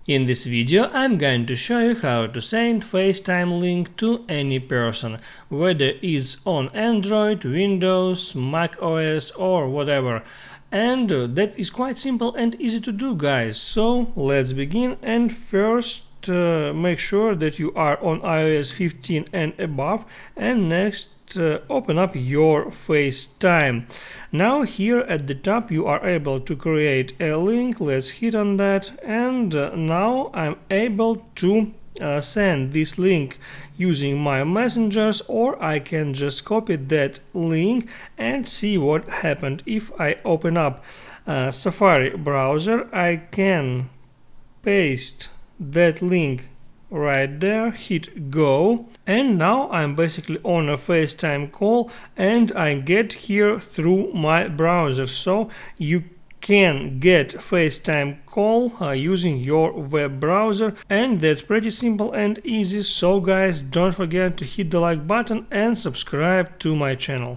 In this video I'm going to show you how to send FaceTime link to any person, whether it's on Android, Windows, Mac OS or whatever. And that is quite simple and easy to do, guys. So let's begin, and first make sure that you are on iOS 15 and above, and next open up your FaceTime. Now here at the top you are able to create a link. Let's hit on that, and now I'm able to send this link using my messengers, or I can just copy that link and see what happened. If I open up Safari browser, I can paste that link right there, hit go, and now I'm basically on a FaceTime call and I get here through my browser. So you can get FaceTime call using your web browser, and that's pretty simple and easy. So guys, don't forget to hit the like button and subscribe to my channel.